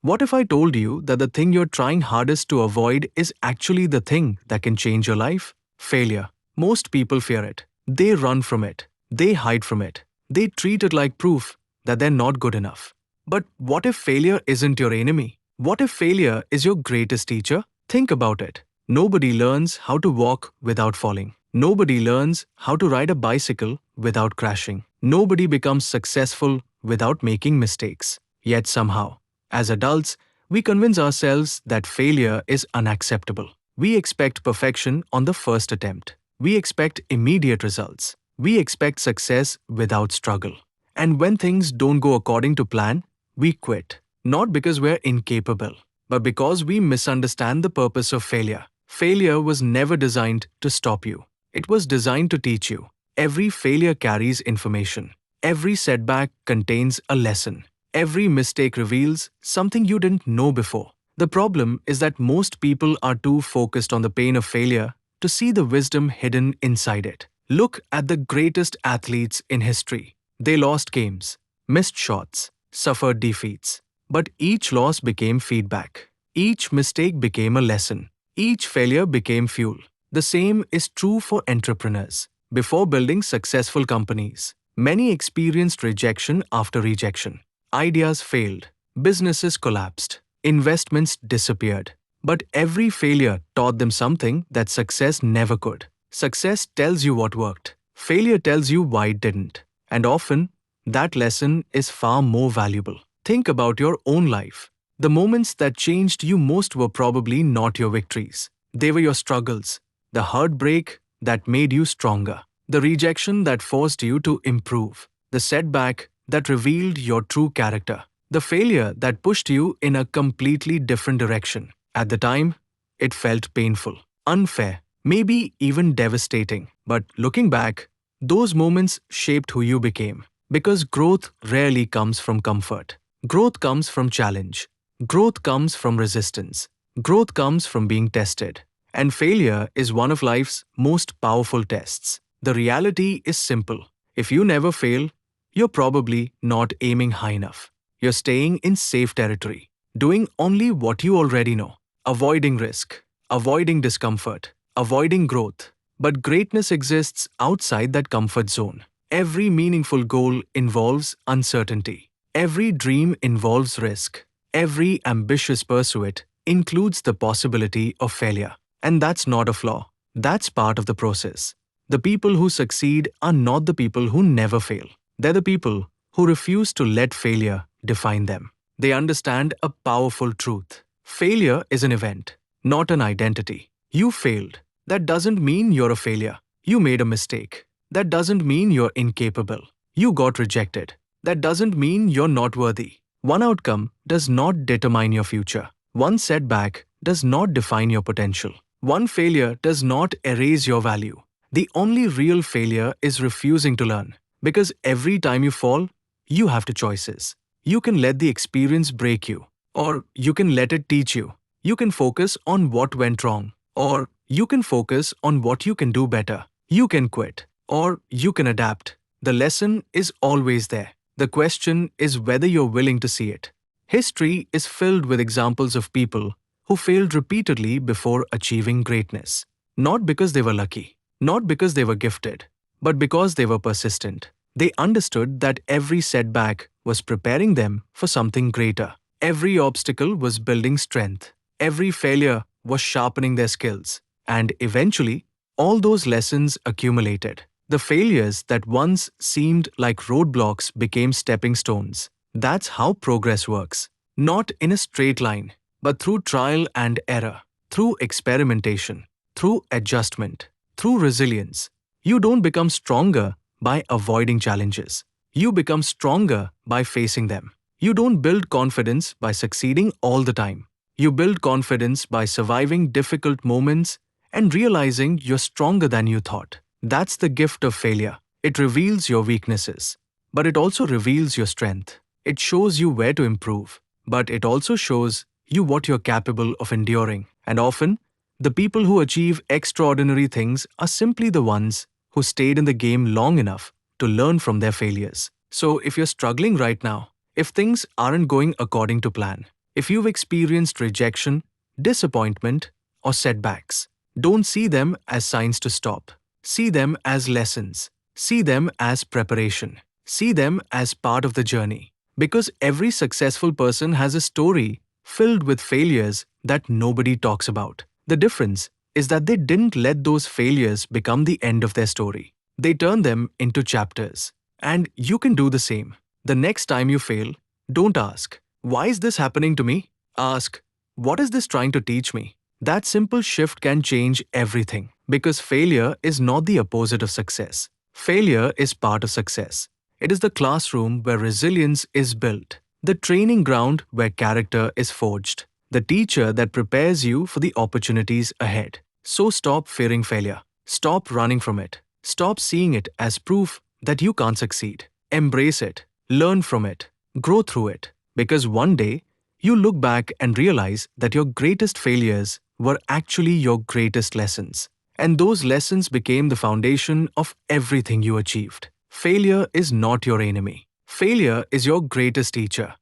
What if I told you that the thing you're trying hardest to avoid is actually the thing that can change your life? Failure. Most people fear it. They run from it. They hide from it. They treat it like proof that they're not good enough. But what if failure isn't your enemy? What if failure is your greatest teacher? Think about it. Nobody learns how to walk without falling. Nobody learns how to ride a bicycle without crashing. Nobody becomes successful without making mistakes. Yet somehow, as adults, we convince ourselves that failure is unacceptable. We expect perfection on the first attempt. We expect immediate results. We expect success without struggle. And when things don't go according to plan, we quit. Not because we're incapable, but because we misunderstand the purpose of failure. Failure was never designed to stop you. It was designed to teach you. Every failure carries information. Every setback contains a lesson. Every mistake reveals something you didn't know before. The problem is that most people are too focused on the pain of failure to see the wisdom hidden inside it. Look at the greatest athletes in history. They lost games, missed shots, suffered defeats. But each loss became feedback. Each mistake became a lesson. Each failure became fuel. The same is true for entrepreneurs. Before building successful companies, many experienced rejection after rejection. Ideas failed. Businesses collapsed. Investments disappeared. But every failure taught them something that success never could. Success tells you what worked. Failure tells you why it didn't. And often, that lesson is far more valuable. Think about your own life. The moments that changed you most were probably not your victories. They were your struggles, the heartbreak that made you stronger, the rejection that forced you to improve, the setback that revealed your true character, the failure that pushed you in a completely different direction. At the time, it felt painful, unfair, maybe even devastating. But looking back, those moments shaped who you became. Because growth rarely comes from comfort. Growth comes from challenge. Growth comes from resistance. Growth comes from being tested. And failure is one of life's most powerful tests. The reality is simple. If you never fail, you're probably not aiming high enough. You're staying in safe territory, doing only what you already know, avoiding risk, avoiding discomfort, avoiding growth. But greatness exists outside that comfort zone. Every meaningful goal involves uncertainty. Every dream involves risk. Every ambitious pursuit includes the possibility of failure. And that's not a flaw. That's part of the process. The people who succeed are not the people who never fail. They're the people who refuse to let failure define them. They understand a powerful truth. Failure is an event, not an identity. You failed. That doesn't mean you're a failure. You made a mistake. That doesn't mean you're incapable. You got rejected. That doesn't mean you're not worthy. One outcome does not determine your future. One setback does not define your potential. One failure does not erase your value. The only real failure is refusing to learn. Because every time you fall, you have two choices. You can let the experience break you, or you can let it teach you. You can focus on what went wrong, or you can focus on what you can do better. You can quit, or you can adapt. The lesson is always there. The question is whether you're willing to see it. History is filled with examples of people who failed repeatedly before achieving greatness. Not because they were lucky, not because they were gifted, but because they were persistent. They understood that every setback was preparing them for something greater. Every obstacle was building strength. Every failure was sharpening their skills. And eventually, all those lessons accumulated. The failures that once seemed like roadblocks became stepping stones. That's how progress works. Not in a straight line, but through trial and error, through experimentation, through adjustment, through resilience. You don't become stronger by avoiding challenges. You become stronger by facing them. You don't build confidence by succeeding all the time. You build confidence by surviving difficult moments and realizing you're stronger than you thought. That's the gift of failure. It reveals your weaknesses, but it also reveals your strength. It shows you where to improve, but it also shows you what you're capable of enduring. And often, the people who achieve extraordinary things are simply the ones who stayed in the game long enough to learn from their failures. So if you're struggling right now, if things aren't going according to plan, If you've experienced rejection, disappointment, or setbacks, don't see them as signs to stop. See them as lessons. See them as preparation. See them as part of the journey. Because every successful person has a story filled with failures that nobody talks about. The difference is that they didn't let those failures become the end of their story. They turned them into chapters. And you can do the same. The next time you fail, don't ask, "Why is this happening to me?" Ask, "What is this trying to teach me?" That simple shift can change everything. Because failure is not the opposite of success. Failure is part of success. It is the classroom where resilience is built, the training ground where character is forged, the teacher that prepares you for the opportunities ahead. So stop fearing failure. Stop running from it. Stop seeing it as proof that you can't succeed. Embrace it. Learn from it. Grow through it. Because one day, you look back and realize that your greatest failures were actually your greatest lessons. And those lessons became the foundation of everything you achieved. Failure is not your enemy. Failure is your greatest teacher.